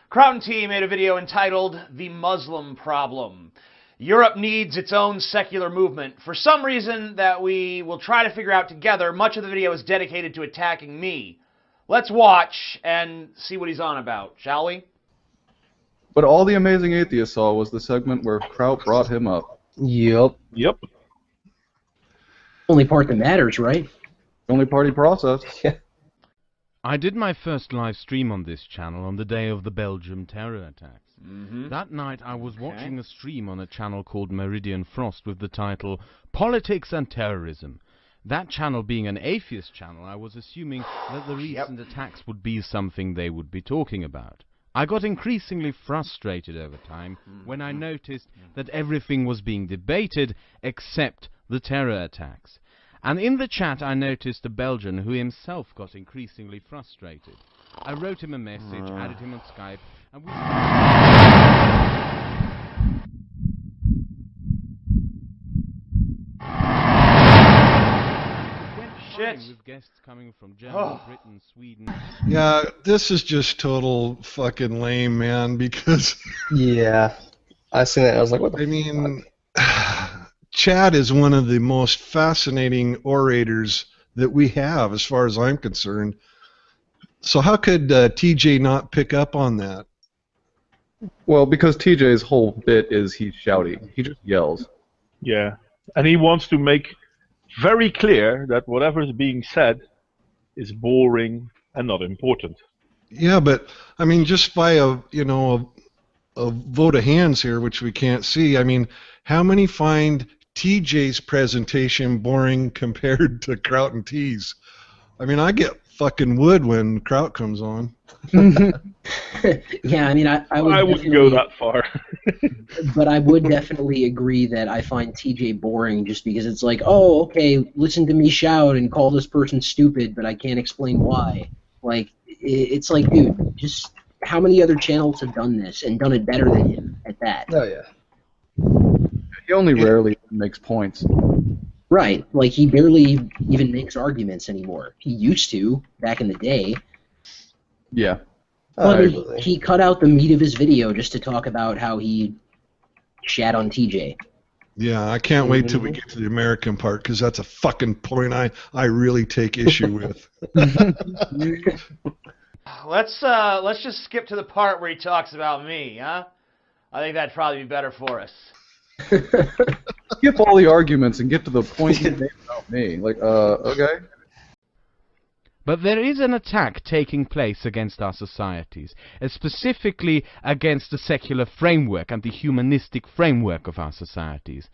Kraut and Tea made a video entitled The Muslim Problem. Europe needs its own secular movement. For some reason that we will try to figure out together, much of the video is dedicated to attacking me. Let's watch and see what he's on about, shall we? But all the Amazing Atheist saw was the segment where Kraut brought him up. Yep. Only part that matters, right? Only party process. Yeah. I did my first live stream on this channel on the day of the Belgium terror attacks. That night I was watching a stream on a channel called Meridian Frost with the title Politics and Terrorism. That channel being an atheist channel, I was assuming that the recent attacks would be something they would be talking about. I got increasingly frustrated over time when I noticed that everything was being debated except the terror attacks. And in the chat I noticed a Belgian who himself got increasingly frustrated. I wrote him a message, added him on Skype, and we... with guests coming from Germany, Britain, Sweden. Yeah, this is just total fucking lame, man, because... Yeah. I seen that, I was like, what the I mean... Chad is one of the most fascinating orators that we have, as far as I'm concerned. So how could TJ not pick up on that? Well, because TJ's whole bit is he's shouty. He just yells. Yeah, and he wants to make very clear that whatever is being said is boring and not important. Yeah, but I mean, just by a vote of hands here, which we can't see. I mean, how many find TJ's presentation boring compared to Kraut and Tea's? I mean, I get fucking wood when Kraut comes on. Yeah, I mean, I wouldn't go that far. But I would definitely agree that I find TJ boring just because it's like, oh, okay, listen to me shout and call this person stupid, but I can't explain why. Like, it's like, dude, just how many other channels have done this and done it better than him at that? Oh, yeah. He only rarely makes points. Right, like he barely even makes arguments anymore. He used to, back in the day. Yeah. But he cut out the meat of his video just to talk about how he shat on TJ. Yeah, I can't wait till we get to the American part, because that's a fucking point I really take issue with. Let's just skip to the part where he talks about me, huh? I think that'd probably be better for us. Skip all the arguments and get to the point you made about me. Like, okay. But there is an attack taking place against our societies, specifically against the secular framework and the humanistic framework of our societies.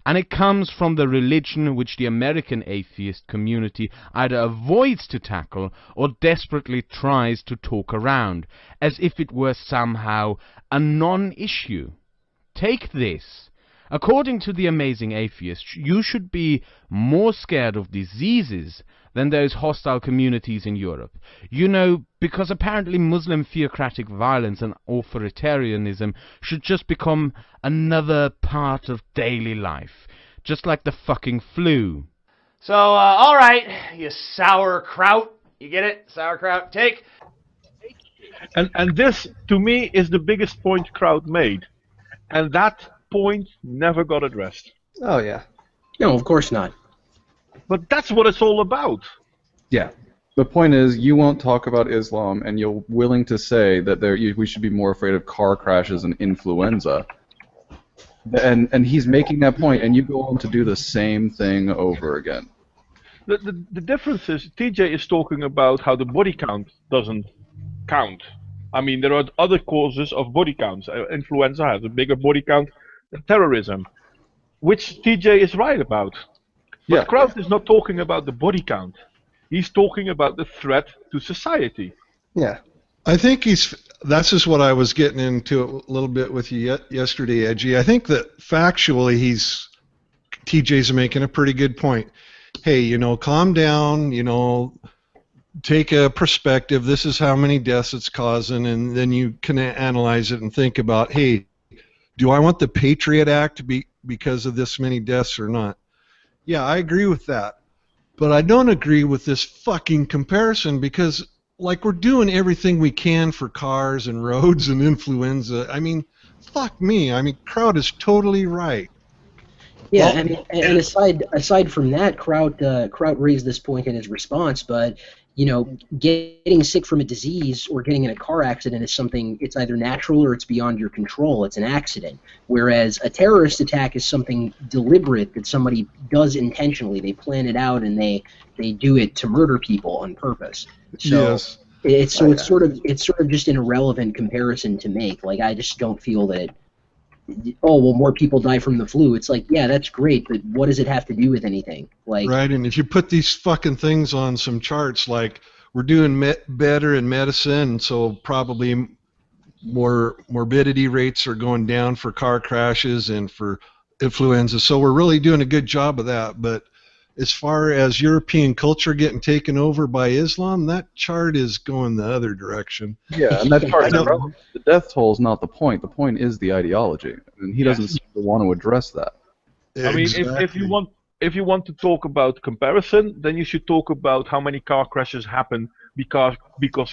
And it comes from the religion which the American atheist community either avoids to tackle or desperately tries to talk around, as if it were somehow a non-issue. Take this. According to the Amazing Atheist, you should be more scared of diseases than those hostile communities in Europe. You know, because apparently Muslim theocratic violence and authoritarianism should just become another part of daily life, just like the fucking flu. So, alright, you sauerkraut. You get it? Sauerkraut. Take. And this, to me, is the biggest point Kraut made. And that point never got addressed. Oh, yeah. No, of course not. But that's what it's all about. Yeah. The point is, you won't talk about Islam, and you're willing to say that we should be more afraid of car crashes and influenza. And he's making that point, and you go on to do the same thing over again. The difference is, TJ is talking about how the body count doesn't count. I mean, there are other causes of body counts. Influenza has a bigger body count than terrorism, which TJ is right about. But Yeah. Kraut is not talking about the body count. He's talking about the threat to society. Yeah. I think that's just what I was getting into a little bit with you yesterday, Edgy. I think that factually TJ's making a pretty good point. Hey, calm down, take a perspective. This is how many deaths it's causing, and then you can analyze it and think about, hey, do I want the Patriot Act to be because of this many deaths or not? Yeah, I agree with that. But I don't agree with this fucking comparison, because like we're doing everything we can for cars and roads and influenza. I mean, fuck me. I mean, Kraut is totally right. Yeah, Well, I mean, and aside from that, Kraut raised this point in his response, but you know, getting sick from a disease or getting in a car accident is something, it's either natural or it's beyond your control. It's an accident. Whereas a terrorist attack is something deliberate that somebody does intentionally. They plan it out and they do it to murder people on purpose. So Yes. it's sort of just an irrelevant comparison to make. Like, I just don't feel that, oh, well, more people die from the flu. It's like, yeah, that's great, but what does it have to do with anything? Like, Right, and if you put these fucking things on some charts, like we're doing better in medicine, so probably more morbidity rates are going down for car crashes and for influenza. So we're really doing a good job of that. But as far as European culture getting taken over by Islam, that chart is going the other direction. Yeah, and that part is irrelevant. The death toll is not the point. The point is the ideology, and he doesn't seem to want to address that. I mean, if you want to talk about comparison, then you should talk about how many car crashes happen because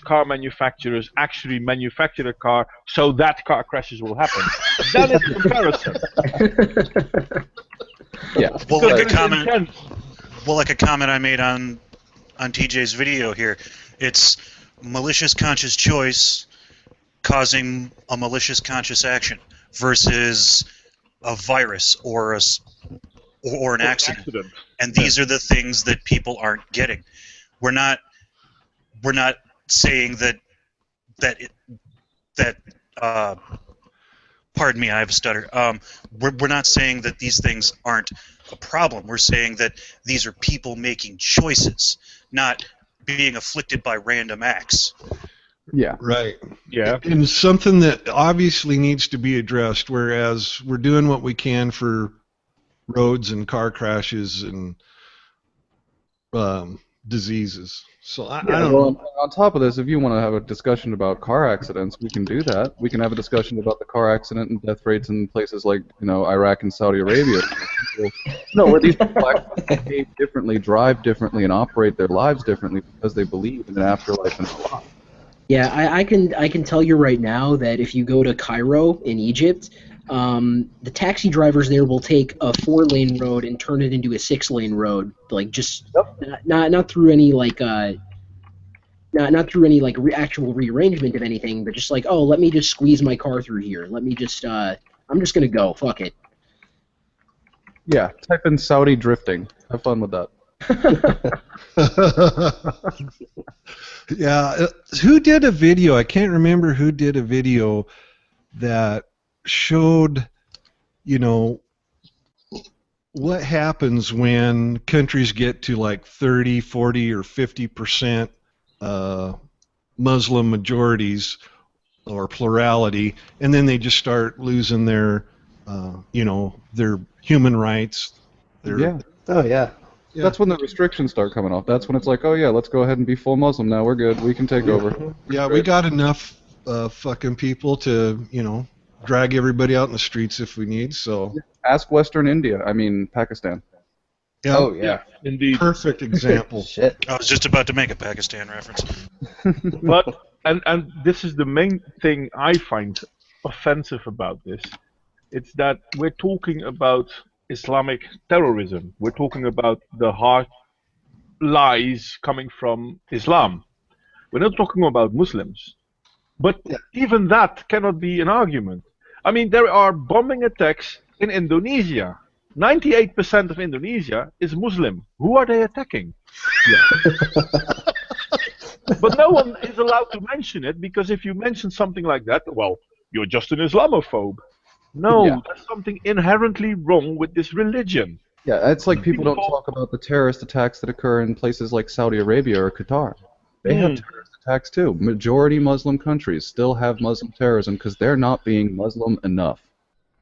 car manufacturers actually manufacture a car so that car crashes will happen. That is comparison. Yeah. Well, like a comment I made on TJ's video here, it's malicious conscious choice causing a malicious conscious action versus a virus or an accident. And these are the things that people aren't getting. We're not saying that pardon me, I have a stutter. We're not saying that these things aren't a problem. We're saying that these are people making choices, not being afflicted by random acts. Yeah. Right. Yeah. And something that obviously needs to be addressed, whereas we're doing what we can for roads and car crashes and diseases. So I don't know. On top of this, if you want to have a discussion about car accidents, we can do that. We can have a discussion about the car accident and death rates in places like, Iraq and Saudi Arabia. Where these people actually behave differently, drive differently, and operate their lives differently because they believe in an afterlife and Allah. yeah, I can tell you right now that if you go to Cairo in Egypt, the taxi drivers there will take a 4-lane road and turn it into a 6-lane road, like just not through any actual rearrangement of anything, but just like, oh, let me just squeeze my car through here. Let me just I'm just gonna go. Fuck it. Yeah, type in Saudi drifting. Have fun with that. Yeah, who did a video? I can't remember who did a video that showed, what happens when countries get to like 30, 40, or 50% Muslim majorities or plurality, and then they just start losing their, their human rights. Yeah. Oh, yeah. Yeah. That's when the restrictions start coming off. That's when it's like, oh yeah, let's go ahead and be full Muslim now. We're good. We can take over. Yeah, we got enough fucking people to, drag everybody out in the streets if we need. So Ask Western India. I mean Pakistan. yeah, Oh, yeah. Indeed. perfect example. Shit. I was just about to make a Pakistan reference. But and this is the main thing I find offensive about this. It's that we're talking about Islamic terrorism. We're talking about the hard lies coming from Islam. We're not talking about Muslims. But even that cannot be an argument. I mean, there are bombing attacks in Indonesia. 98% of Indonesia is Muslim. Who are they attacking? But no one is allowed to mention it, because if you mention something like that, well, you're just an Islamophobe. No, there's something inherently wrong with this religion. Yeah, it's like people don't talk about the terrorist attacks that occur in places like Saudi Arabia or Qatar. They have terrorist attacks too. Majority Muslim countries still have Muslim terrorism because they're not being Muslim enough.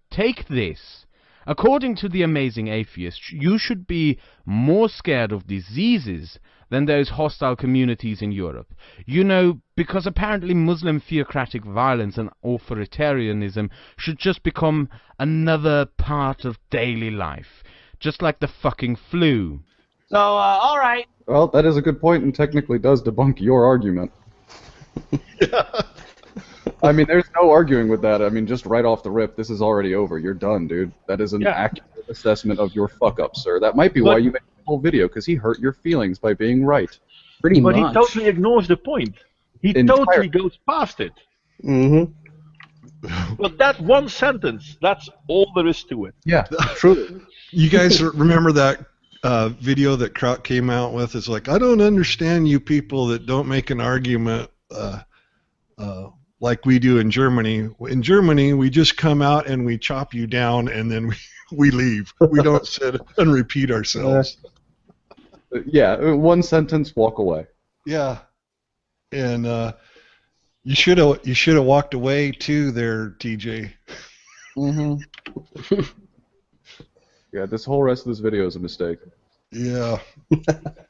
Take this. According to the Amazing Atheist, you should be more scared of diseases than those hostile communities in Europe. Because apparently Muslim theocratic violence and authoritarianism should just become another part of daily life. Just like the fucking flu. So, all right. Well, that is a good point and technically does debunk your argument. I mean, there's no arguing with that. I mean, just right off the rip, this is already over. You're done, dude. That is an accurate assessment of your fuck-up, sir. That might be why you made the whole video, because he hurt your feelings by being right. Pretty much. But he totally ignores the point. He totally goes past it. Mm-hmm. But that one sentence, that's all there is to it. Yeah, truly. You guys remember that video that Kraut came out with? It's like, I don't understand you people that don't make an argument like we do in Germany. In Germany, we just come out and we chop you down and then we leave. We don't sit and repeat ourselves. Yeah, one sentence, walk away. Yeah, and you should have walked away too, there, TJ. Mm-hmm. Yeah, this whole rest of this video is a mistake. Yeah,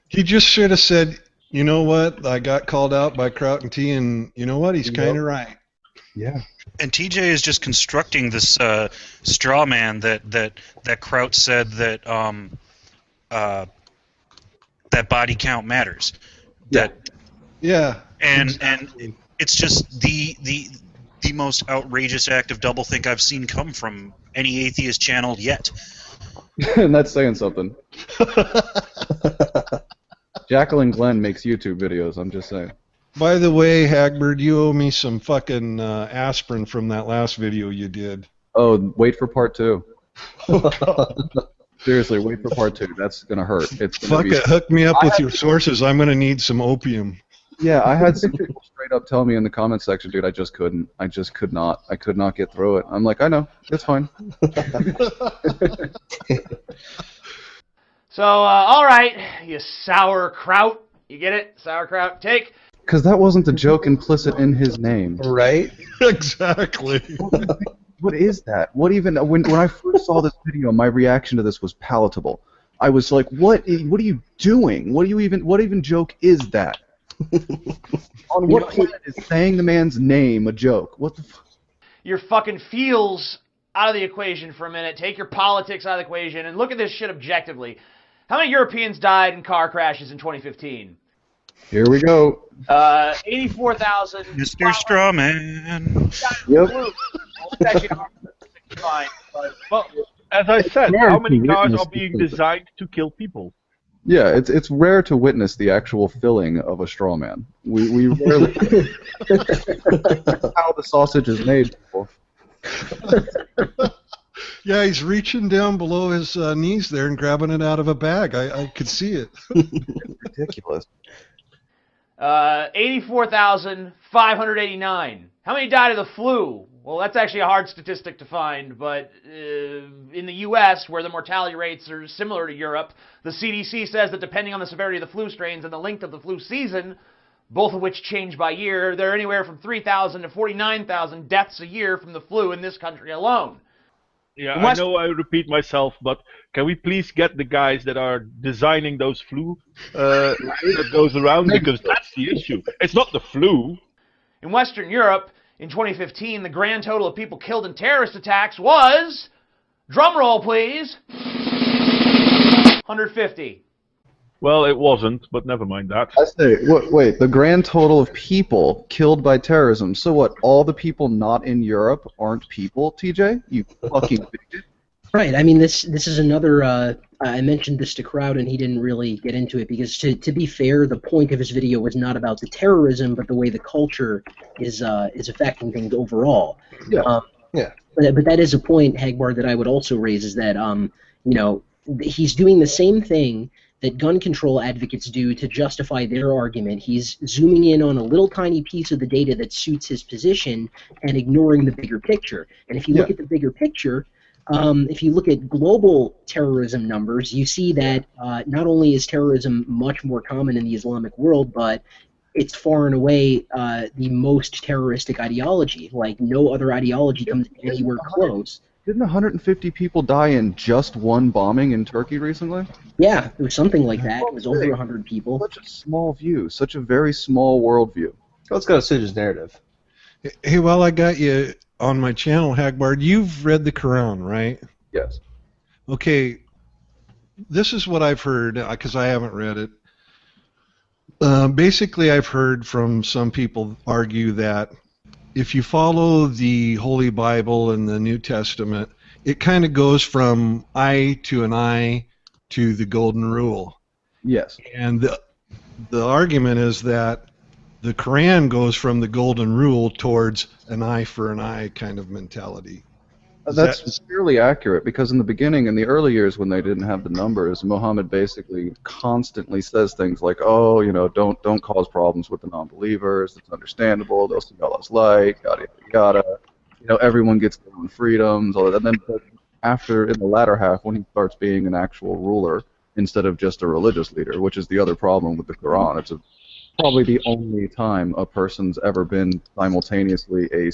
he just should have said, you know what? I got called out by Kraut and Tea, and you know what? He's kind of right. Yeah. And TJ is just constructing this straw man that Kraut said that that body count matters. Yeah. And exactly. and it's just the most outrageous act of doublethink I've seen come from any atheist channel yet. And that's saying something. Jacqueline Glenn makes YouTube videos, I'm just saying. By the way, Hagbard, you owe me some fucking aspirin from that last video you did. Oh, wait for part 2. Seriously, wait for part 2. That's gonna hurt. It's gonna be... Hook me up with your sources. I'm gonna need some opium. Yeah, I had some people straight up tell me in the comment section, dude, I just couldn't. I just could not. I could not get through it. I'm like, I know. It's fine. So, all right, you sauerkraut. You get it? Sauerkraut. Take. Because that wasn't the joke implicit in his name. Right? Exactly. What is that? What even? When I first saw this video, my reaction to this was palatable. I was like, what are you doing? What even joke is that? On what planet is saying the man's name a joke? What the fuck? Your fucking feels out of the equation for a minute. Take your politics out of the equation and look at this shit objectively. How many Europeans died in car crashes in 2015? Here we go. 84,000. Mr. Strawman. Yep. Well, as I said, how many cars are being designed to kill people? Yeah, it's rare to witness the actual filling of a straw man. We rarely how the sausage is made. Yeah, he's reaching down below his knees there and grabbing it out of a bag. I could see it. Ridiculous. 84,589. How many died of the flu? Well, that's actually a hard statistic to find, but in the U.S., where the mortality rates are similar to Europe, the CDC says that depending on the severity of the flu strains and the length of the flu season, both of which change by year, there are anywhere from 3,000 to 49,000 deaths a year from the flu in this country alone. Yeah, I know I repeat myself, but can we please get the guys that are designing those flu that goes around, because that's the issue. It's not the flu. In Western Europe, in 2015, the grand total of people killed in terrorist attacks was, drumroll please, 150. Well, it wasn't, but never mind that. I say, wait, the grand total of people killed by terrorism. So what, all the people not in Europe aren't people, TJ? You fucking bigot. Right, I mean, this is another, I mentioned this to Kraut and he didn't really get into it because, to be fair, the point of his video was not about the terrorism, but the way the culture is affecting things overall. Yeah. Yeah. But that is a point, Hagbard, that I would also raise, is that, you know, he's doing the same thing that gun control advocates do to justify their argument. He's zooming in on a little tiny piece of the data that suits his position and ignoring the bigger picture. And if you look at the bigger picture, if you look at global terrorism numbers, you see that not only is terrorism much more common in the Islamic world, but it's far and away the most terroristic ideology. Like, no other ideology comes anywhere close. Didn't 150 people die in just one bombing in Turkey recently? Yeah, it was something like that. It was over 100 people. Such a small view, such a very small worldview. Well, it's got to suit his narrative. Hey, while I got you on my channel, Hagbard, you've read the Quran, right? Yes. Okay, this is what I've heard, because I haven't read it. Basically, I've heard from some people argue that if you follow the Holy Bible and the New Testament, it kind of goes from eye to an eye to the Golden Rule. Yes. And the argument is that the Quran goes from the Golden Rule towards an eye for an eye kind of mentality. That's fairly accurate, because in the beginning, in the early years when they didn't have the numbers, Muhammad basically constantly says things like, "Oh, don't cause problems with the non-believers. It's understandable. They'll see Allah's light. Yada yada yada. Everyone gets their own freedoms." All that. And then after, in the latter half, when he starts being an actual ruler instead of just a religious leader, which is the other problem with the Quran, it's probably the only time a person's ever been simultaneously a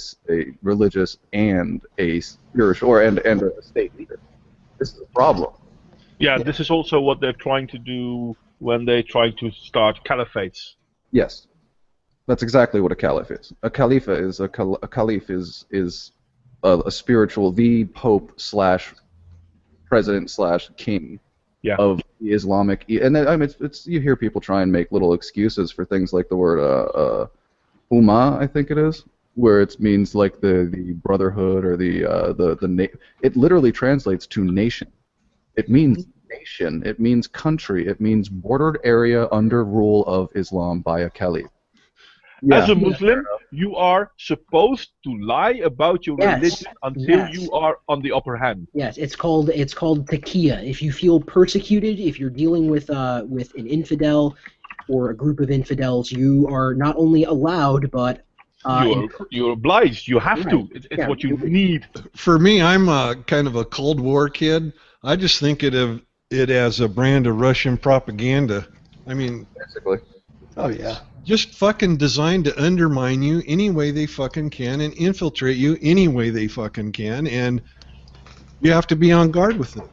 religious and a spiritual and a state leader. This is a problem. Yeah, this is also what they're trying to do when they try to start caliphates. Yes, that's exactly what a caliph is. A caliph is a caliph is a spiritual, the pope / president / king. Yeah. Of the Islamic, and then, I mean, it's you hear people try and make little excuses for things like the word ummah, I think it is, where it means like the brotherhood or it literally translates to nation. It means nation. It means country. It means bordered area under rule of Islam by a caliph. As a Muslim, you are supposed to lie about your religion until you are on the upper hand. Yes, it's called taqiyya. If you feel persecuted, if you're dealing with an infidel or a group of infidels, you are not only allowed, but you're obliged. You have to. It's what you need. For me, I'm kind of a Cold War kid. I just think of it as a brand of Russian propaganda. I mean, basically. Oh yeah. Just fucking designed to undermine you any way they fucking can and infiltrate you any way they fucking can, and you have to be on guard with it.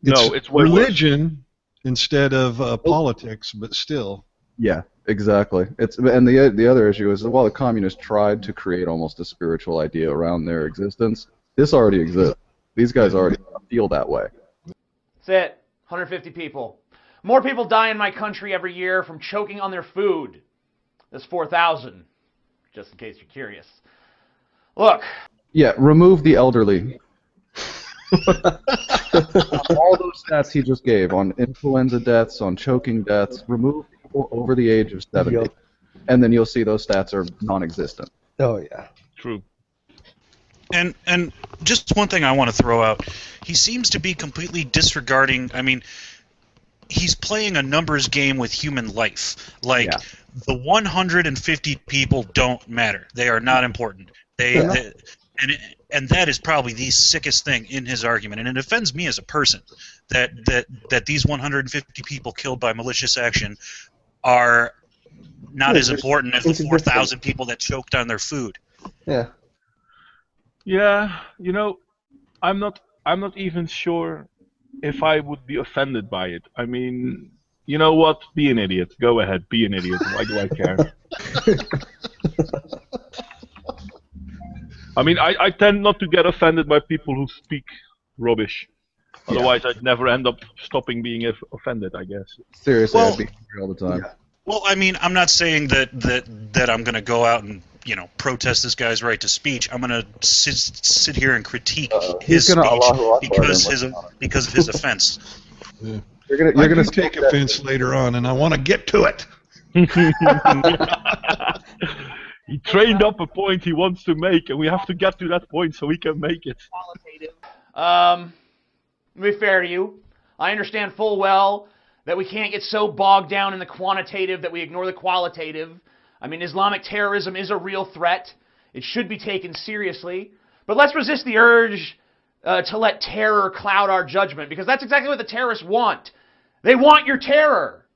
It's religion instead of politics, but still. Yeah, exactly. And the other issue is that while the communists tried to create almost a spiritual idea around their existence, this already exists. These guys already feel that way. That's it. 150 people. More people die in my country every year from choking on their food. That's 4,000, just in case you're curious. Look. Yeah, remove the elderly. All those stats he just gave on influenza deaths, on choking deaths, remove people over the age of 70. And then you'll see those stats are non-existent. Oh, yeah. True. And just one thing I want to throw out. He seems to be completely disregarding, I mean, he's playing a numbers game with human life. Like, the 150 people don't matter. They are not important. And that is probably the sickest thing in his argument. And it offends me as a person that these 150 people killed by malicious action are not as important as the 4,000 people that choked on their food. Yeah. Yeah, I'm not even sure if I would be offended by it. I mean, you know what? Be an idiot. Go ahead. Be an idiot. Why do I care? I mean, I tend not to get offended by people who speak rubbish. Otherwise, I'd never end up stopping being offended, I guess. Seriously, I'd be angry all the time. Yeah. Well, I mean, I'm not saying that I'm going to go out and protest this guy's right to speech. I'm going to sit here and critique his speech because of his offense. Yeah. You're going to take offense later on, and I want to get to it. He trained up a point he wants to make, and we have to get to that point so he can make it. To be fair to you, I understand full well that we can't get so bogged down in the quantitative that we ignore the qualitative. I mean, Islamic terrorism is a real threat. It should be taken seriously. But let's resist the urge to let terror cloud our judgment, because that's exactly what the terrorists want. They want your terror.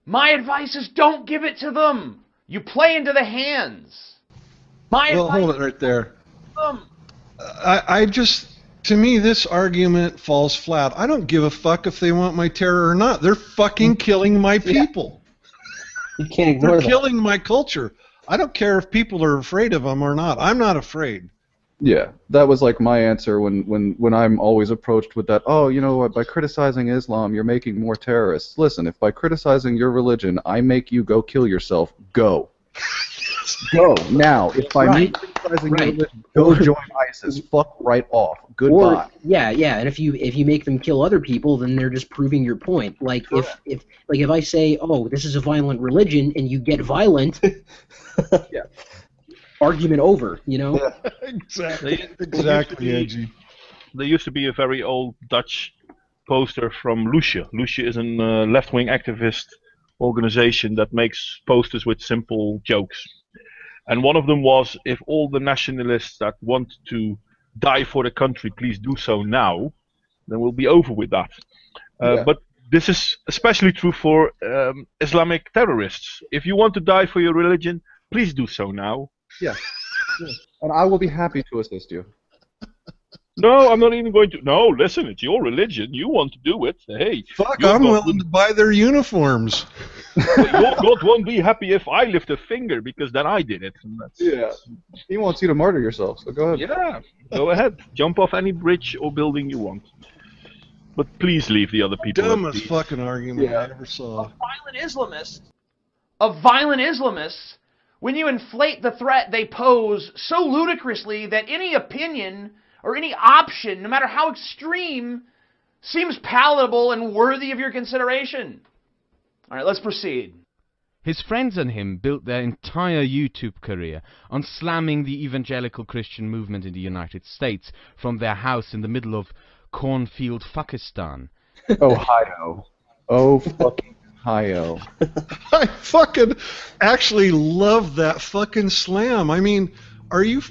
My advice is don't give it to them. You play into the hands. Hold it right there. To me, this argument falls flat. I don't give a fuck if they want my terror or not. They're fucking killing my people. You can't ignore that. They're killing my culture. I don't care if people are afraid of them or not. I'm not afraid. Yeah, that was like my answer when I'm always approached with that, oh, you know what, by criticizing Islam, you're making more terrorists. Listen, if by criticizing your religion, I make you go kill yourself, go. Go, now. If by me criticizing your religion, go join ISIS. Fuck right off. Goodbye. Or, yeah, and if you make them kill other people, then they're just proving your point. Like, if I say, oh, this is a violent religion, and you get violent, Yeah. argument over, you know? Yeah. Exactly, Edgy. There used to be a very old Dutch poster from Lucia. Lucia is a left-wing activist organization that makes posters with simple jokes. And one of them was, if all the nationalists that want to die for the country, please do so now, then we'll be over with that. But this is especially true for Islamic terrorists. If you want to die for your religion, please do so now. Yeah. And I will be happy to assist you. No, I'm not even going to. No, listen, it's your religion. You want to do it. Hey. Fuck, I'm willing to buy their uniforms. Your God won't be happy if I lift a finger, because then I did it. And that's, He wants you to martyr yourself, so go ahead. Yeah, go ahead. Jump off any bridge or building you want. But please leave the other people. Dumbest fucking argument I ever saw. Of violent Islamists, when you inflate the threat they pose so ludicrously that any opinion or any option, no matter how extreme, seems palatable and worthy of your consideration. All right, let's proceed. His friends and him built their entire YouTube career on slamming the evangelical Christian movement in the United States from their house in the middle of cornfield Fuckistan. Ohio. Oh, fucking Ohio. I fucking actually love that fucking slam. I mean, are you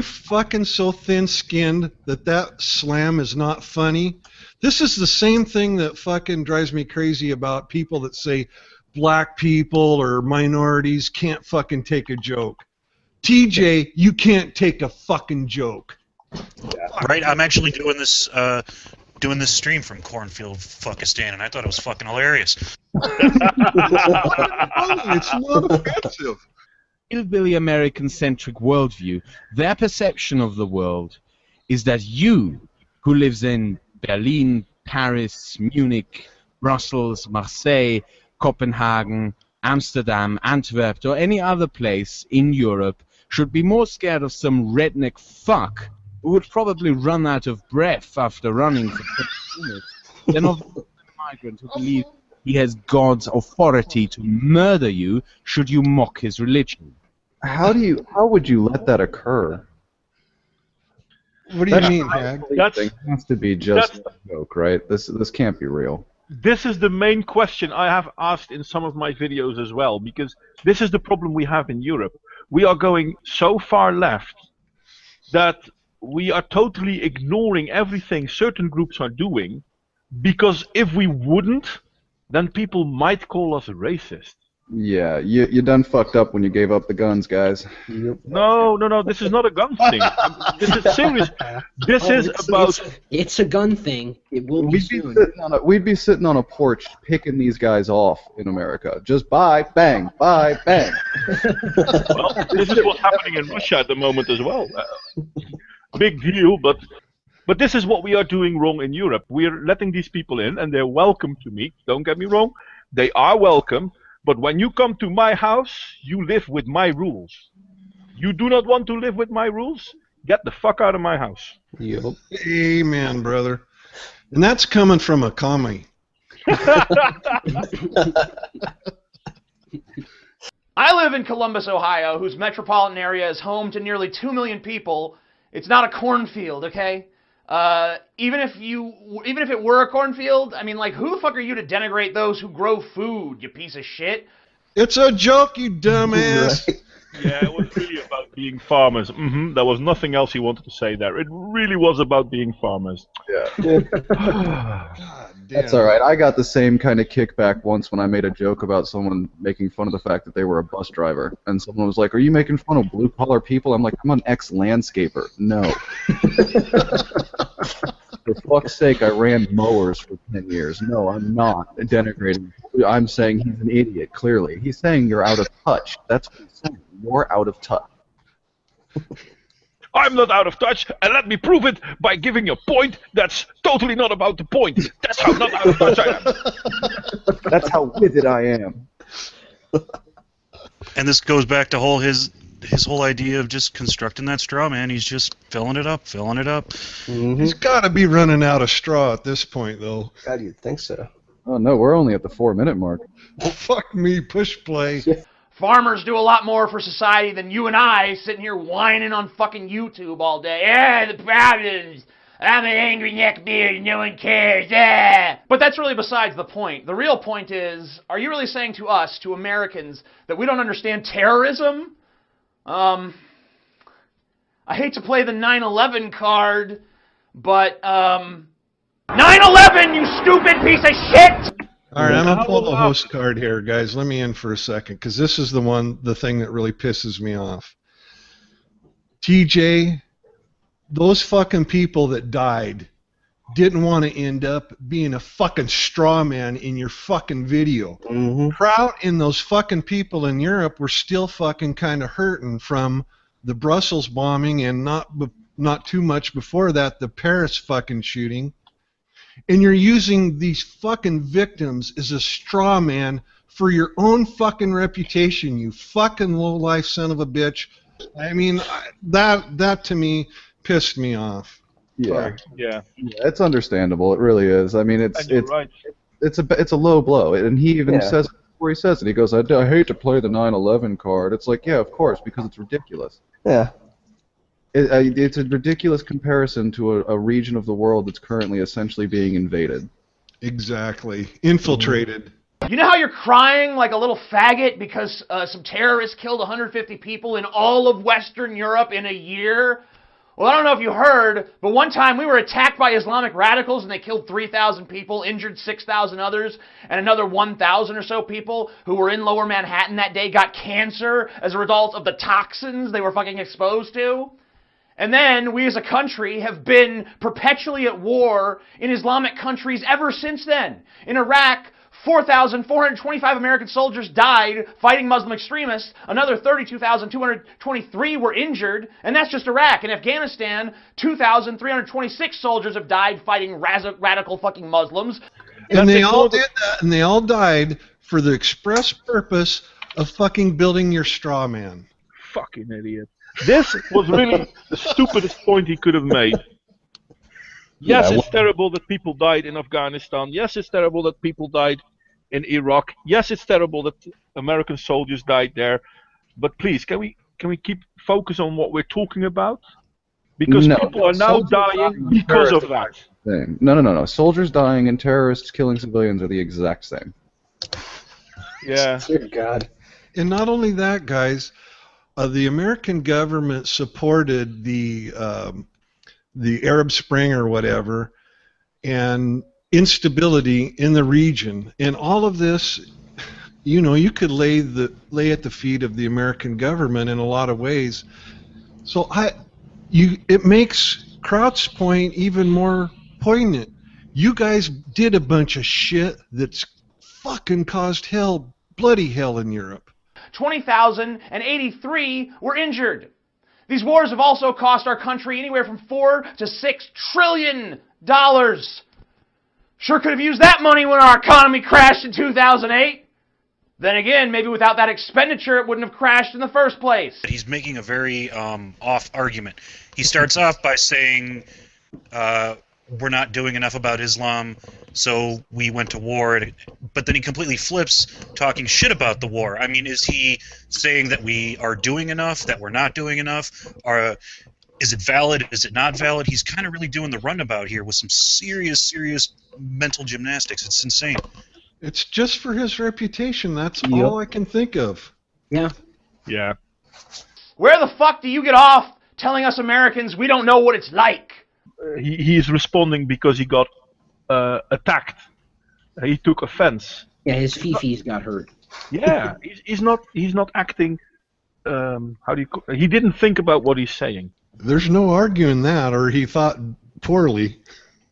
fucking so thin-skinned that slam is not funny? This is the same thing that fucking drives me crazy about people that say black people or minorities can't fucking take a joke. TJ, you can't take a fucking joke. Right, I'm actually doing this stream from Cornfield, Fuckistan, and I thought it was fucking hilarious. It's not offensive. Hillbilly American-centric worldview, their perception of the world is that you, who lives in Berlin, Paris, Munich, Brussels, Marseille, Copenhagen, Amsterdam, Antwerp, or any other place in Europe, should be more scared of some redneck fuck who would probably run out of breath after running for 20 minutes than of a migrant who believes he has God's authority to murder you should you mock his religion. How would you let that occur? What do you mean, Hag? It has to be just a joke, right? This can't be real. This is the main question I have asked in some of my videos as well, because this is the problem we have in Europe. We are going so far left that we are totally ignoring everything certain groups are doing, because if we wouldn't, then people might call us a racist. Yeah, you done fucked up when you gave up the guns, guys. Yep. No, this is not a gun thing. This is serious. This is about... It's a gun thing. It will be soon. We'd be sitting on a porch picking these guys off in America. Just bang, bang. Well, this is what's happening in Russia at the moment as well. Big deal, but this is what we are doing wrong in Europe. We're letting these people in, and they're welcome to me. Don't get me wrong. They are welcome. But when you come to my house, you live with my rules. You do not want to live with my rules? Get the fuck out of my house. Yep. Amen, brother. And that's coming from a commie. I live in Columbus, Ohio, whose metropolitan area is home to nearly 2 million people. It's not a cornfield, okay? Even if it were a cornfield, I mean, like, who the fuck are you to denigrate those who grow food, you piece of shit? It's a joke, you dumbass. Right. Yeah, it was really about being farmers. There was nothing else he wanted to say there. It really was about being farmers. Yeah. That's all right. I got the same kind of kickback once when I made a joke about someone making fun of the fact that they were a bus driver, and someone was like, "Are you making fun of blue-collar people?" I'm like, "I'm an ex-landscaper." No. For fuck's sake, I ran mowers for 10 years. No, I'm not denigrating. I'm saying he's an idiot, clearly. He's saying you're out of touch. That's what he's saying. You're out of touch. I'm not out of touch, and let me prove it by giving a point that's totally not about the point. That's how not out of touch I am. That's how with it I am. And this goes back to his whole idea of just constructing that straw man. He's just filling it up. Mm-hmm. He's got to be running out of straw at this point, though. God, you'd think so. Oh no, we're only at the 4-minute mark. Fuck me, push play. Farmers do a lot more for society than you and I sitting here whining on fucking YouTube all day. Yeah, the problems. I'm an angry neckbeard, no one cares. Yeah. But that's really besides the point. The real point is, are you really saying to us, to Americans, that we don't understand terrorism? I hate to play the 9/11 card, but 9/11, you stupid piece of shit! All right, I'm going to pull the host card here, guys. Let me in for a second, because this is the thing that really pisses me off. TJ, those fucking people that died didn't want to end up being a fucking straw man in your fucking video. Mm-hmm. Kraut and those fucking people in Europe were still fucking kind of hurting from the Brussels bombing and not too much before that, the Paris fucking shooting. And you're using these fucking victims as a straw man for your own fucking reputation, you fucking low-life son of a bitch. I mean, that to me pissed me off. Yeah. Yeah. It's understandable. It really is. I mean, it's right. it's a low blow, and he even says it before he says it. He goes, I hate to play the 9/11 card. It's like, yeah, of course, because it's ridiculous. Yeah. It's a ridiculous comparison to a region of the world that's currently essentially being invaded. Exactly. Infiltrated. You know how you're crying like a little faggot because some terrorists killed 150 people in all of Western Europe in a year? Well, I don't know if you heard, but one time we were attacked by Islamic radicals and they killed 3,000 people, injured 6,000 others, and another 1,000 or so people who were in Lower Manhattan that day got cancer as a result of the toxins they were fucking exposed to. And then we as a country have been perpetually at war in Islamic countries ever since then. In Iraq, 4,425 American soldiers died fighting Muslim extremists. Another 32,223 were injured, and that's just Iraq. In Afghanistan, 2,326 soldiers have died fighting radical fucking Muslims. And they all did that, and they all died for the express purpose of fucking building your straw man. Fucking idiot. This was really the stupidest point he could have made. Yes, it's terrible that people died in Afghanistan. Yes, it's terrible that people died in Iraq. Yes, it's terrible that American soldiers died there. But please, can we keep focus on what we're talking about? Because people are now dying because of that. No. Soldiers dying and terrorists killing civilians are the exact same. Yeah. Dear God. And not only that, guys, the American government supported the Arab Spring or whatever, and instability in the region, and all of this, you could lay at the feet of the American government in a lot of ways. So it makes Kraut's point even more poignant. You guys did a bunch of shit that's fucking caused bloody hell in Europe. 20,083 were injured. These wars have also cost our country anywhere from $4 to $6 trillion. Sure could have used that money when our economy crashed in 2008. Then again, maybe without that expenditure, it wouldn't have crashed in the first place. He's making a very off argument. He starts off by saying, we're not doing enough about Islam, so we went to war. But then he completely flips, talking shit about the war. I mean, is he saying that we are doing enough, that we're not doing enough? Is it valid? Is it not valid? He's kind of really doing the runabout here with some serious mental gymnastics. It's insane. It's just for his reputation. That's all I can think of. Yeah. Yeah. Where the fuck do you get off telling us Americans we don't know what it's like? He's responding because he got attacked. He took offense. Yeah, his fifis got hurt. Yeah, he's not acting. He didn't think about what he's saying. There's no arguing that, or he thought poorly.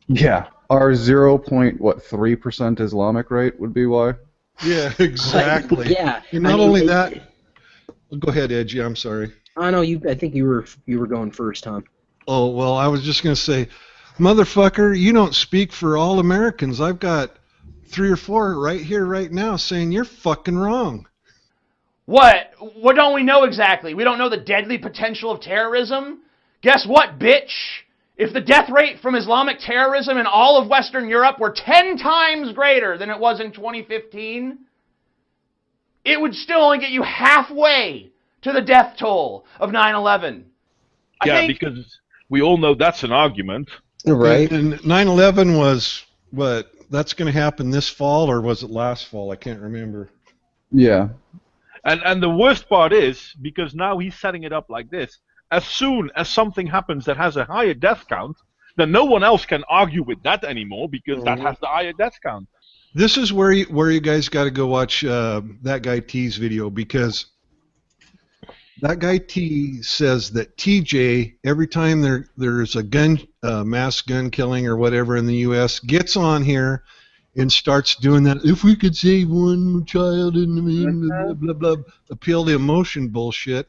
Yeah, our 0.3% Islamic rate would be why. Yeah, exactly. Yeah. And not only that. Go ahead, Edgy. I'm sorry. Oh no, I think you were going first, Tom. Oh, well, I was just going to say, motherfucker, you don't speak for all Americans. I've got 3 or 4 right here, right now, saying you're fucking wrong. What? What don't we know exactly? We don't know the deadly potential of terrorism? Guess what, bitch? If the death rate from Islamic terrorism in all of Western Europe were 10 times greater than it was in 2015, it would still only get you halfway to the death toll of 9/11. Yeah, because we all know that's an argument. Right. And 9/11 was, what, that's going to happen this fall, or was it last fall? I can't remember. Yeah. And the worst part is, because now he's setting it up like this, as soon as something happens that has a higher death count, then no one else can argue with that anymore, because that has the higher death count. This is where you guys got to go watch that guy T's video, because that guy T says that TJ, every time there's a mass gun killing or whatever in the U.S., gets on here and starts doing that. If we could save one child in the blah, blah, blah, appeal to emotion bullshit.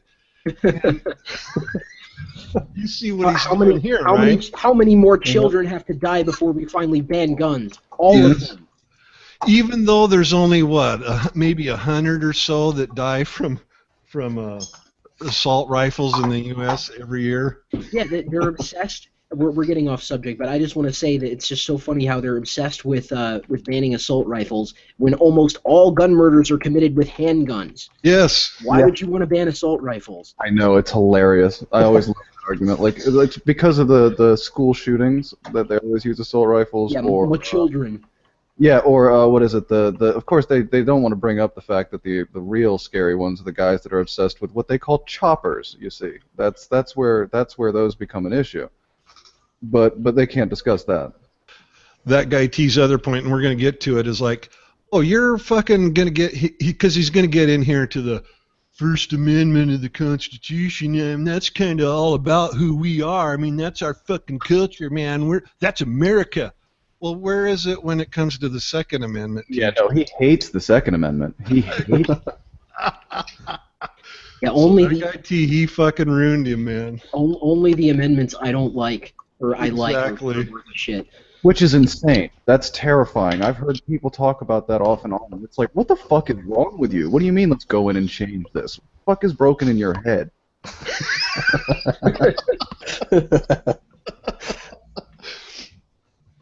You see what he's doing here, right? How many more children have to die before we finally ban guns? All of them. Even though there's only, maybe 100 or so that die from assault rifles in the U.S. every year. Yeah, they're obsessed. We're getting off subject, but I just want to say that it's just so funny how they're obsessed with banning assault rifles when almost all gun murders are committed with handguns. Yes. Why would you want to ban assault rifles? I know, it's hilarious. I always love that argument. Like because of the school shootings that they always use assault rifles. Yeah, or more children. Yeah, or what is it? Of course they don't want to bring up the fact that the real scary ones are the guys that are obsessed with what they call choppers. You see, that's where those become an issue. But they can't discuss that. That guy T's other point, and we're going to get to it, is like, oh, you're fucking going to get, because he's going to get in here to the First Amendment of the Constitution, and that's kind of all about who we are. I mean, that's our fucking culture, man. That's America. Well, where is it when it comes to the Second Amendment? Yeah, no, he hates the Second Amendment. He hates it. Yeah, only that guy T, he fucking ruined him, man. Only the amendments I don't like, or I like, Exactly. or the shit. Which is insane. That's terrifying. I've heard people talk about that off and on. It's like, what the fuck is wrong with you? What do you mean, let's go in and change this? What the fuck is broken in your head?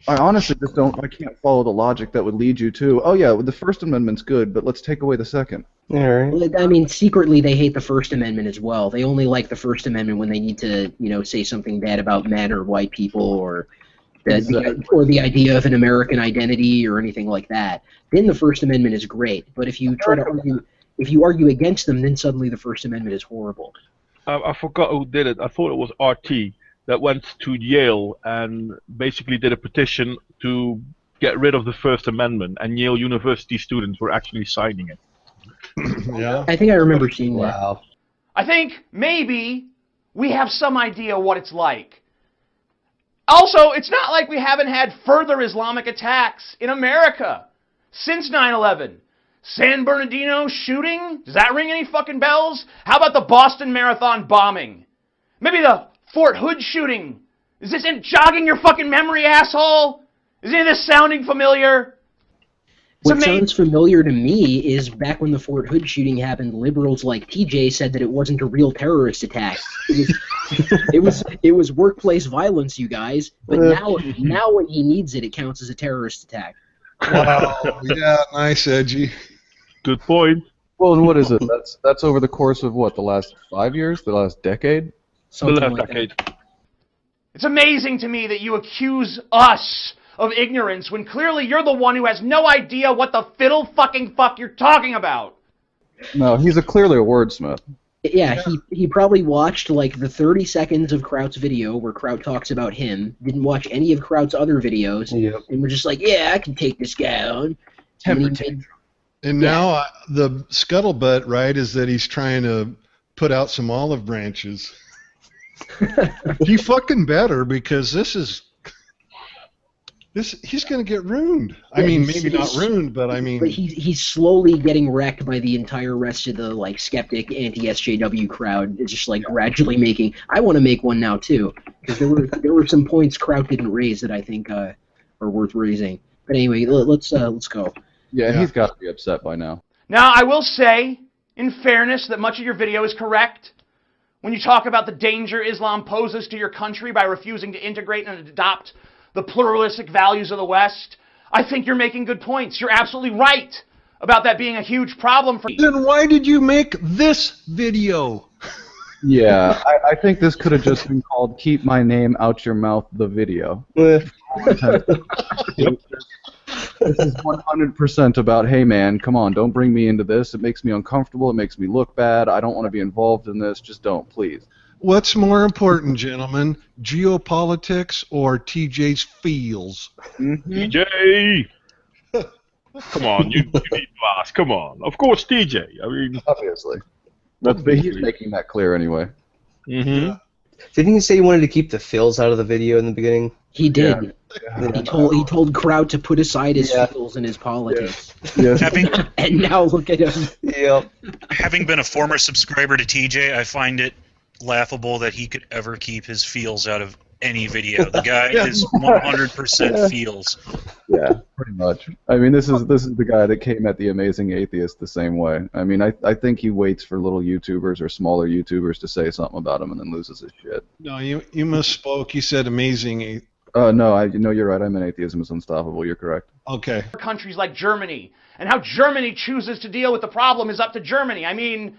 I honestly just I can't follow the logic that would lead you to, oh yeah, the First Amendment's good, but let's take away the Second. All right. I mean, secretly they hate the First Amendment as well. They only like the First Amendment when they need to, say something bad about men or white people or the idea of an American identity or anything like that. Then the First Amendment is great. But if you try to argue against them, then suddenly the First Amendment is horrible. I forgot who did it. I thought it was RT that went to Yale and basically did a petition to get rid of the First Amendment, and Yale University students were actually signing it. Yeah. I think I remember seeing that. Wow. I think maybe we have some idea what it's like. Also, it's not like we haven't had further Islamic attacks in America since 9/11. San Bernardino shooting? Does that ring any fucking bells? How about the Boston Marathon bombing? Maybe the Fort Hood shooting? Is this jogging your fucking memory, asshole? Is any of this sounding familiar? What sounds familiar to me is back when the Fort Hood shooting happened, liberals like TJ said that it wasn't a real terrorist attack. It was workplace violence, you guys. But now when he needs it, it counts as a terrorist attack. Wow. Yeah, nice, Edgy. Good point. Well, and what is it? That's over the course of what, the last 5 years? The last decade? Something The last like decade. that. It's amazing to me that you accuse us of ignorance when clearly you're the one who has no idea what the fiddle fucking fuck you're talking about. No, he's clearly a wordsmith. Yeah, he probably watched like the 30 seconds of Kraut's video where Kraut talks about him, didn't watch any of Kraut's other videos, and we're just like, yeah, I can take this guy on. And now the scuttlebutt, right, is that he's trying to put out some olive branches. He fucking better, because this is he's going to get ruined. I Yeah, mean, he's- maybe not he's- ruined, but I mean, But he's slowly getting wrecked by the entire rest of the like skeptic anti-SJW crowd. It's just like gradually making. I want to make one now too, because there were some points Kraut didn't raise that I think are worth raising. But anyway, let's go. Yeah, Yeah. he's got to be upset by now. Now, I will say, in fairness, that much of your video is correct. When you talk about the danger Islam poses to your country by refusing to integrate and adopt the pluralistic values of the West, I think you're making good points. You're absolutely right about that being a huge problem for you. then why did you make this video? Yeah, I think this could have just been called "Keep My Name Out Your Mouth," the video. Eh, This is 100% about, hey man, come on, don't bring me into this. It makes me uncomfortable. It makes me look bad. I don't want to be involved in this. Just don't, please. What's more important, gentlemen, geopolitics or TJ's feels? TJ! Come on, you need to ask. Come on. Of course, TJ. I mean, Obviously. But he's making that clear anyway. mhm. Didn't he say he wanted to keep the fills out of the video in the beginning? He did. Yeah. He told Kraut to put aside his Yeah. feels and his politics. Yes. And now look at him. Yep. Having been a former subscriber to TJ, I find it laughable that he could ever keep his feels out of any video. The guy is 100% feels. Yeah, pretty much. I mean, this is the guy that came at the Amazing Atheist the same way. I mean, I think he waits for little YouTubers or smaller YouTubers to say something about him and then loses his shit. No, you misspoke. You said amazing. No, you're right. I meant atheism is unstoppable. You're correct. Okay. Countries like Germany, and how Germany chooses to deal with the problem is up to Germany. I mean,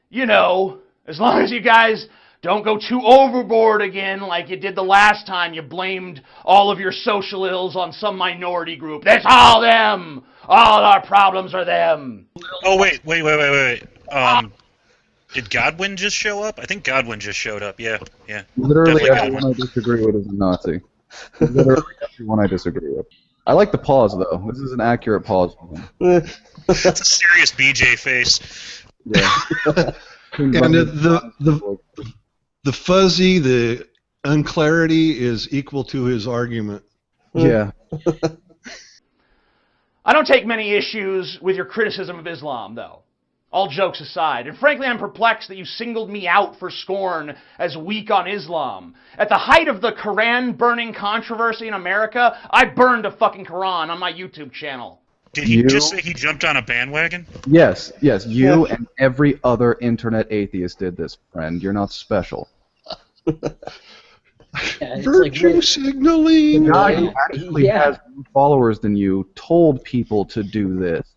you know, as long as you guys don't go too overboard again like you did the last time you blamed all of your social ills on some minority group. That's all them! All our problems are them! Oh, wait. Did Godwin just show up? I think Godwin just showed up. Yeah. Literally Definitely everyone I disagree with is a Nazi. Literally everyone I disagree with. I like the pause, though. This is an accurate pause for him. That's a serious BJ face. Yeah. And the fuzzy, the unclarity is equal to his argument. Yeah. I don't take many issues with your criticism of Islam, though. All jokes aside. And frankly, I'm perplexed that you singled me out for scorn as weak on Islam. At the height of the Quran burning controversy in America, I burned a fucking Quran on my YouTube channel. Did he just say he jumped on a bandwagon? Yes, you and every other internet atheist did this, friend. You're not special. Yeah, it's Virtue like, signaling. The guy who actually has more followers than you told people to do this.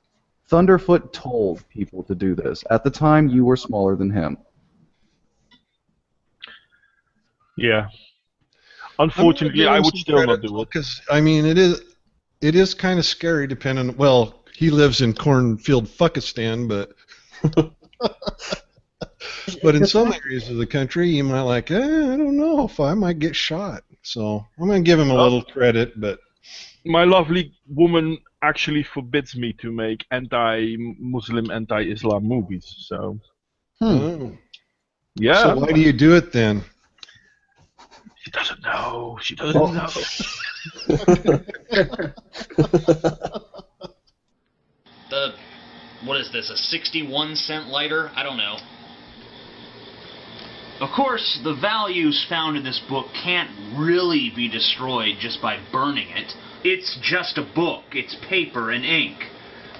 Thunderfoot told people to do this. At the time, you were smaller than him. Yeah. Unfortunately, I would still not do it. Because I mean, it is kind of scary. Depending. Well, he lives in cornfield Fuckistan, but but in some areas of the country, you might like. I don't know if I might get shot. So I'm gonna give him a little credit, but My lovely woman actually forbids me to make anti-Muslim, anti-Islam movies. So, oh. yeah. So why do you do it then? She doesn't know. She doesn't know. What is this, a 61-cent lighter? I don't know. Of course, the values found in this book can't really be destroyed just by burning it. It's just a book. It's paper and ink.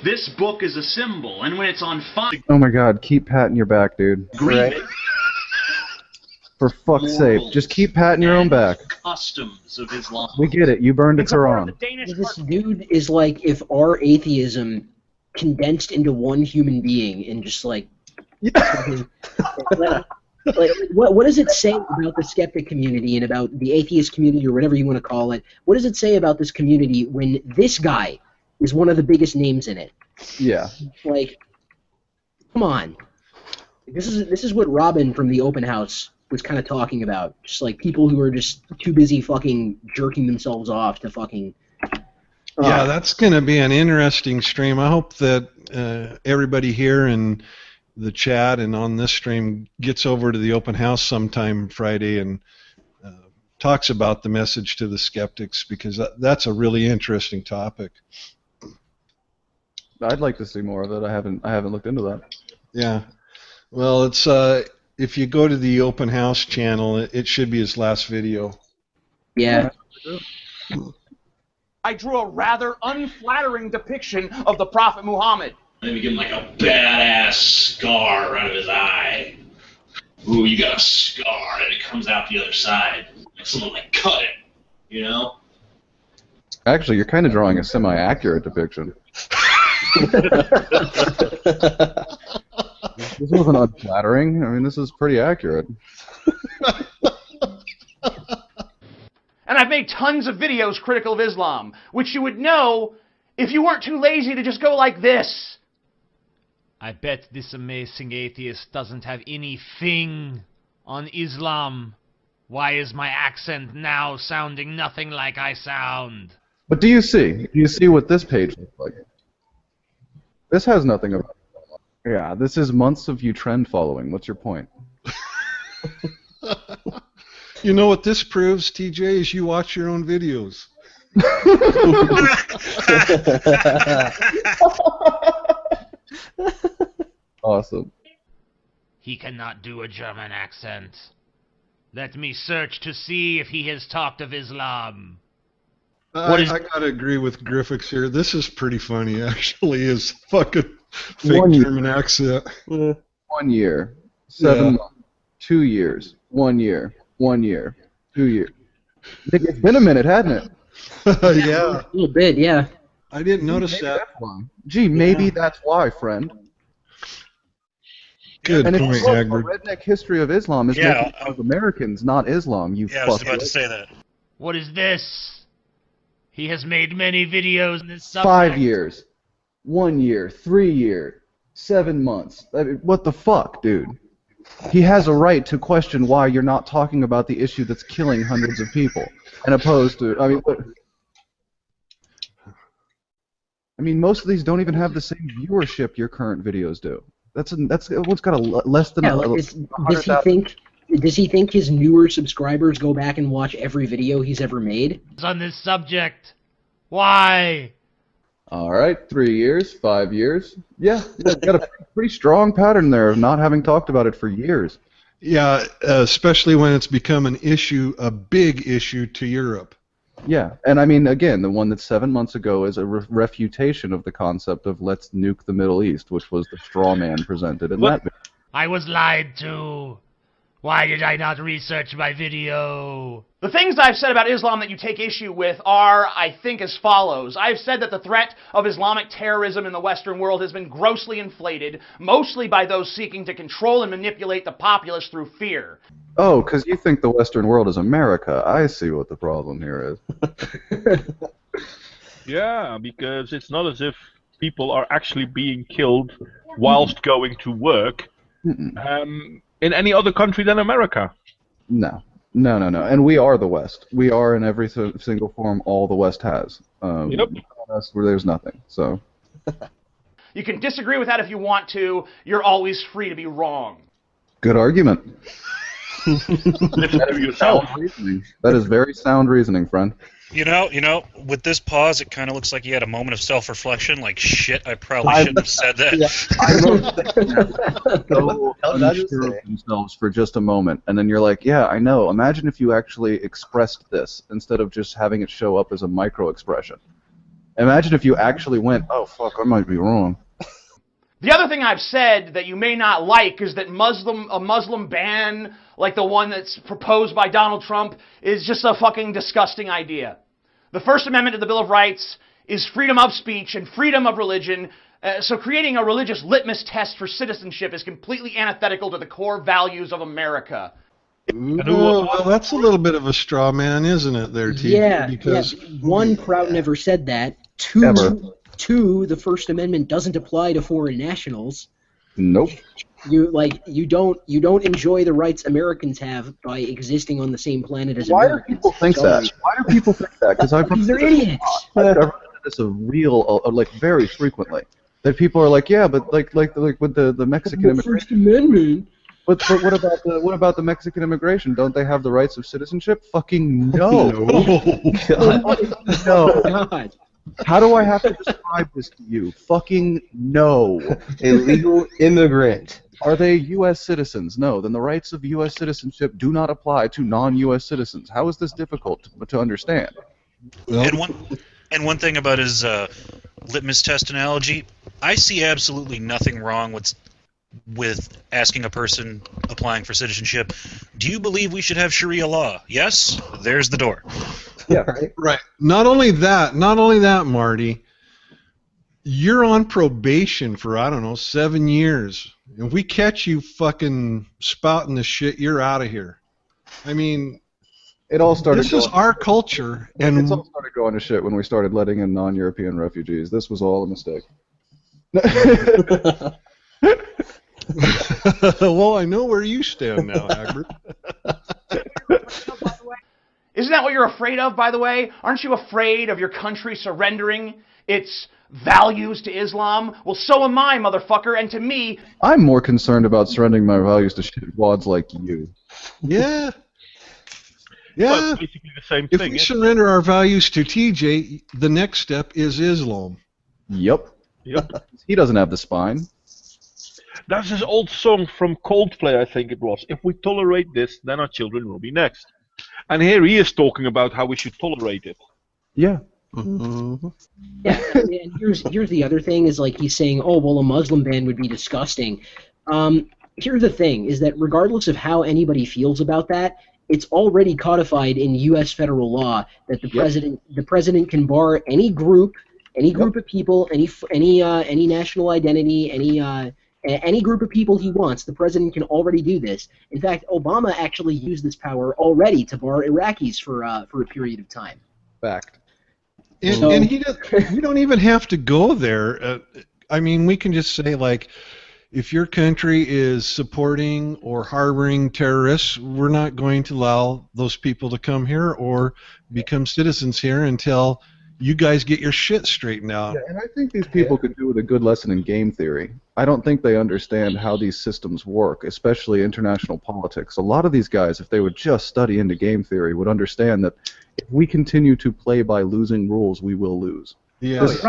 This book is a symbol, and when it's on fire... Oh my god, keep patting your back, dude. Right. For fuck's sake, just keep patting your own back. Customs of Islam. We get it, you burned a Quran. this dude is like if our atheism condensed into one human being and just like... Like, what does it say about the skeptic community and about the atheist community or whatever you want to call it? What does it say about this community when this guy is one of the biggest names in it? Yeah. Like, come on. This is what Robin from the Open House was kind of talking about. Just like people who are just too busy fucking jerking themselves off to fucking... Yeah, that's going to be an interesting stream. I hope that everybody here in the chat and on this stream gets over to the open house sometime Friday and talks about the message to the skeptics, because that's a really interesting topic. I'd like to see more of it. I haven't looked into that. Yeah. Well, it's if you go to the Open House channel, it should be his last video. Yeah. I drew a rather unflattering depiction of the Prophet Muhammad. Then we give him like a badass scar right of his eye. Ooh, you got a scar, and it comes out the other side. Like someone like cut it, you know? Actually, you're kind of drawing a semi-accurate depiction. This wasn't unflattering. I mean, this is pretty accurate. And I've made tons of videos critical of Islam, which you would know if you weren't too lazy to just go like this. I bet this amazing atheist doesn't have anything on Islam. Why is my accent now sounding nothing like I sound? But do you see what this page looks like? This has nothing about it. Yeah, this is months of you trend following. What's your point? You know what this proves, TJ, is you watch your own videos. Awesome. He cannot do a German accent. Let me search to see if he has talked of Islam. I gotta agree with Griffiths here. This is pretty funny, actually. His fucking fake German accent. 1 year, 7 months, 2 years, 1 year, 1 year, 2 years. It's been a minute, hasn't it? Yeah. A little bit, yeah. I didn't notice that. Gee, maybe that's why, friend. Good and point, if you look, Hagbard. the redneck history of Islam is making fun of Americans, not Islam, you Yeah, I was about to say that. What is this? He has made many videos on this subject. 5 years, 1 year, 3 years, 7 months. I mean, what the fuck, dude? He has a right to question why you're not talking about the issue that's killing hundreds of people, and opposed to, I mean, most of these don't even have the same viewership your current videos do. That's what's got less than does he think his newer subscribers go back and watch every video he's ever made? On this subject. Why? All right, 3 years, 5 years. Yeah, got a pretty strong pattern there of not having talked about it for years. Yeah, especially when it's become an issue, a big issue to Europe. Yeah, and I mean, again, the one that's 7 months ago is a refutation of the concept of let's nuke the Middle East, which was the straw man presented in that video. I was lied to. Why did I not research my video? The things I've said about Islam that you take issue with are, I think, as follows. I've said that the threat of Islamic terrorism in the Western world has been grossly inflated, mostly by those seeking to control and manipulate the populace through fear. Oh, because you think the Western world is America. I see what the problem here is. Yeah, because it's not as if people are actually being killed whilst going to work in any other country than America. No. And we are the West. We are in every single form all the West has. Yep. Us where there's nothing. So. You can disagree with that if you want to. You're always free to be wrong. Good argument. Listen to yourself. That is very sound reasoning, friend. You know, with this pause, it kind of looks like you had a moment of self-reflection. Like, shit, I probably shouldn't have said that. Unsure of themselves for just a moment, and then you're like, yeah, I know. Imagine if you actually expressed this instead of just having it show up as a micro-expression. Imagine if you actually went, oh, fuck, I might be wrong. The other thing I've said that you may not like is that a Muslim ban, like the one that's proposed by Donald Trump, is just a fucking disgusting idea. The First Amendment to the Bill of Rights is freedom of speech and freedom of religion, so creating a religious litmus test for citizenship is completely antithetical to the core values of America. Well, that's a little bit of a straw man, isn't it, there, T? Yeah, because one, Kraut never said that. Two, the First Amendment doesn't apply to foreign nationals. Nope. You don't enjoy the rights Americans have by existing on the same planet as Why Americans. do people think that? Why do people think that? Because they're idiots. I've heard this very frequently. That people are like, yeah, but like with the Mexican immigration. First Amendment. But what about the Mexican immigration? Don't they have the rights of citizenship? Fucking no. No. God. How do I have to describe this to you? Fucking no. Illegal immigrant. Are they U.S. citizens? No. Then the rights of U.S. citizenship do not apply to non-U.S. citizens. How is this difficult to understand? And one thing about his litmus test analogy, I see absolutely nothing wrong with asking a person applying for citizenship, do you believe we should have Sharia law? Yes? There's the door. Yeah. Right. Not only that, Marty, you're on probation for, 7 years. If we catch you fucking spouting this shit, you're out of here. I mean, it all started. This is our culture, and it all started going to shit when we started letting in non-European refugees. This was all a mistake. Well, I know where you stand now, Hagbard. Isn't that what you're afraid of, by the way? Aren't you afraid of your country surrendering its values to Islam? Well, so am I, motherfucker, and to me... I'm more concerned about surrendering my values to shitwads like you. Yeah. Well, it's basically the same thing. If we surrender our values to TJ, the next step is Islam. Yep. He doesn't have the spine. That's his old song from Coldplay, I think it was. If we tolerate this, then our children will be next. And here he is talking about how we should tolerate it. Yeah. Mm-hmm. Yeah, and here's the other thing, is like he's saying, oh, well, a Muslim ban would be disgusting. Here's the thing, is that regardless of how anybody feels about that, it's already codified in U.S. federal law that the president can bar any group of people, any national identity, any group of people he wants. The president can already do this. In fact, Obama actually used this power already to bar Iraqis for a period of time. Fact. And we don't even have to go there. I mean, we can just say, like, if your country is supporting or harboring terrorists, we're not going to allow those people to come here or become citizens here until you guys get your shit straightened out. Yeah, and I think these people could do with a good lesson in game theory. I don't think they understand how these systems work, especially international politics. A lot of these guys, if they would just study into game theory, would understand that if we continue to play by losing rules, we will lose. Yes.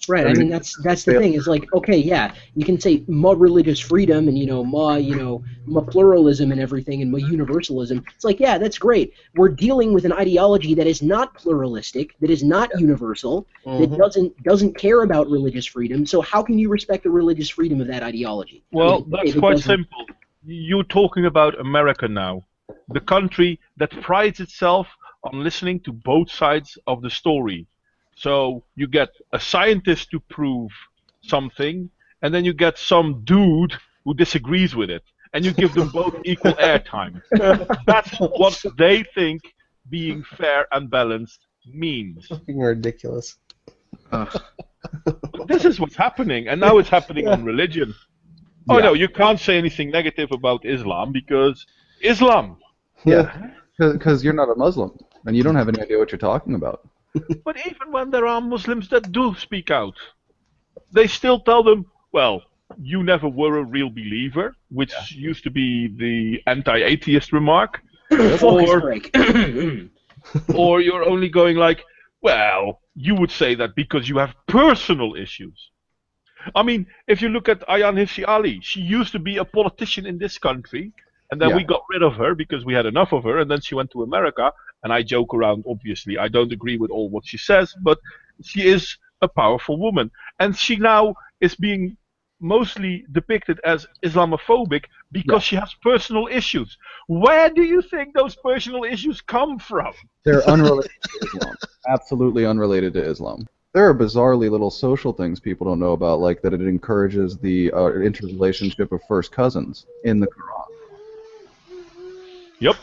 Right. I mean, that's the thing. Is like, okay, yeah, you can say more religious freedom and more pluralism and everything and more universalism. It's like, yeah, that's great. We're dealing with an ideology that is not pluralistic, that is not universal, that doesn't care about religious freedom. So how can you respect the religious freedom of that ideology? Well, that's quite simple. You're talking about America now, the country that prides itself on listening to both sides of the story. So you get a scientist to prove something, and then you get some dude who disagrees with it, and you give them both equal airtime. That's what they think being fair and balanced means. Fucking ridiculous. This is what's happening, and now it's happening on religion. Oh no, you can't say anything negative about Islam because Islam. Yeah, because you're not a Muslim, and you don't have any idea what you're talking about. But even when there are Muslims that do speak out, they still tell them, well, you never were a real believer, which used to be the anti-atheist remark. Or you're only going like, well, you would say that because you have personal issues. I mean, if you look at Ayaan Hirsi Ali, she used to be a politician in this country, and then we got rid of her because we had enough of her, and then she went to America. And I joke around, obviously. I don't agree with all what she says, but she is a powerful woman. And she now is being mostly depicted as Islamophobic because she has personal issues. Where do you think those personal issues come from? They're unrelated to Islam. Absolutely unrelated to Islam. There are bizarrely little social things people don't know about, like that it encourages the interrelationship of first cousins in the Quran. Yep.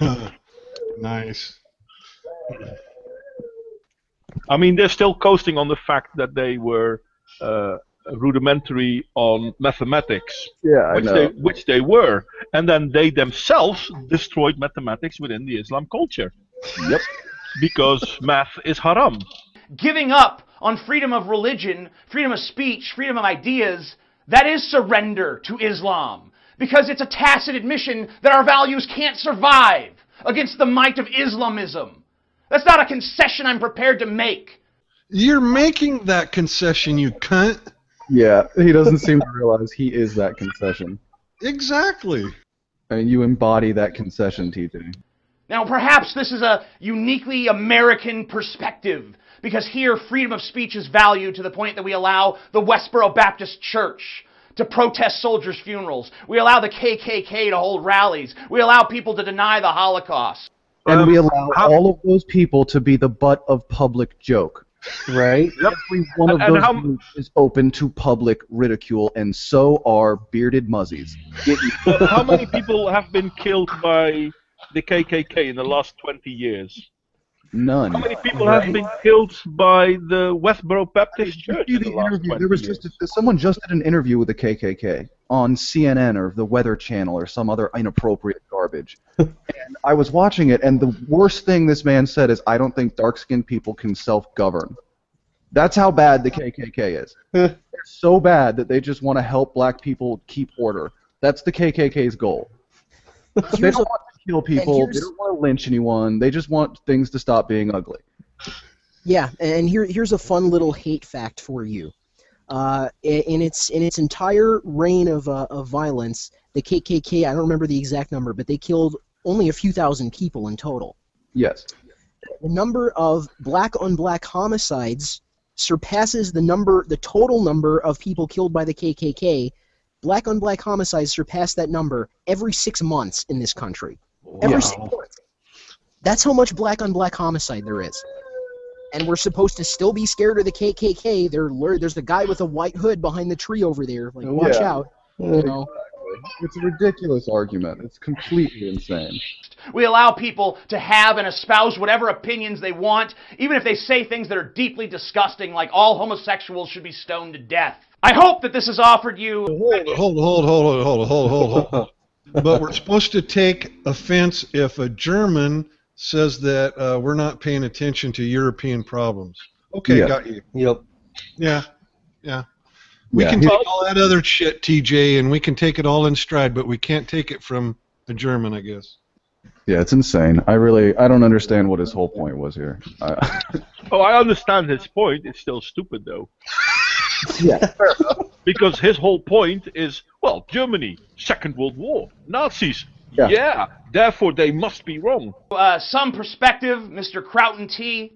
Nice. I mean, they're still coasting on the fact that they were rudimentary on mathematics, which they were, and then they themselves destroyed mathematics within the Islam culture. Yep. Because math is haram. Giving up on freedom of religion, freedom of speech, freedom of ideas, that is surrender to Islam. because it's a tacit admission that our values can't survive against the might of Islamism. That's not a concession I'm prepared to make. You're making that concession, you cunt. Yeah, he doesn't seem to realize he is that concession. Exactly. I mean, you embody that concession, TJ. Now, perhaps this is a uniquely American perspective, because here freedom of speech is valued to the point that we allow the Westboro Baptist Church to protest soldiers' funerals. We allow the KKK to hold rallies. We allow people to deny the Holocaust. And we allow all of those people to be the butt of public joke. Right? Yep. Every one of those groups is open to public ridicule, and so are bearded muzzies. How many people have been killed by the KKK in the last 20 years? None. How many people have been killed by the Westboro Baptist Church in the last 20 There was years? someone just did an interview with the KKK on CNN or the Weather Channel or some other inappropriate garbage. And I was watching it, and the worst thing this man said is, I don't think dark-skinned people can self-govern. That's how bad the KKK is. They're so bad that they just want to help black people keep order. That's the KKK's goal. They don't want to kill people. They don't want to lynch anyone. They just want things to stop being ugly. Yeah, and here's a fun little hate fact for you. In its entire reign of violence, the KKK, I don't remember the exact number, but they killed only a few thousand people in total. Yes. The number of black-on-black homicides surpasses the total number of people killed by the KKK. Black-on-black homicides surpass that number every 6 months in this country. Every 6 months. That's how much black-on-black homicide there is. And we're supposed to still be scared of the KKK. There's the guy with a white hood behind the tree over there. Like, watch out. You know. It's a ridiculous argument. It's completely insane. We allow people to have and espouse whatever opinions they want, even if they say things that are deeply disgusting, like all homosexuals should be stoned to death. I hope that this has offered you... Hold. But we're supposed to take offense if a German says that we're not paying attention to European problems. Okay, got you. Yep. Yeah. We can take all that other shit, TJ, and we can take it all in stride, but we can't take it from a German, I guess. Yeah, it's insane. I don't understand what his whole point was here. Oh, I understand his point. It's still stupid, though. Yeah, fair enough. Because his whole point is, well, Germany, Second World War, Nazis. Yeah, therefore they must be wrong. Some perspective, Mr. Kraut and Tea.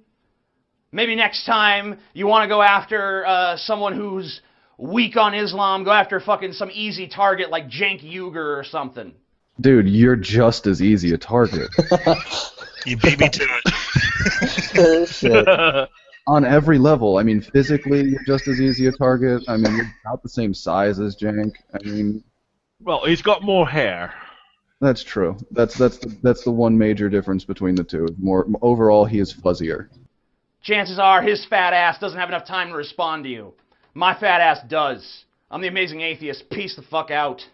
Maybe next time you want to go after someone who's weak on Islam, go after fucking some easy target like Cenk Uygur or something. Dude, you're just as easy a target. You beat me to it. Shit. On every level. I mean, physically, you're just as easy a target. I mean, you're about the same size as Cenk. I mean... Well, he's got more hair. That's true. That's the one major difference between the two. Overall, he is fuzzier. Chances are his fat ass doesn't have enough time to respond to you. My fat ass does. I'm the Amazing Atheist. Peace the fuck out.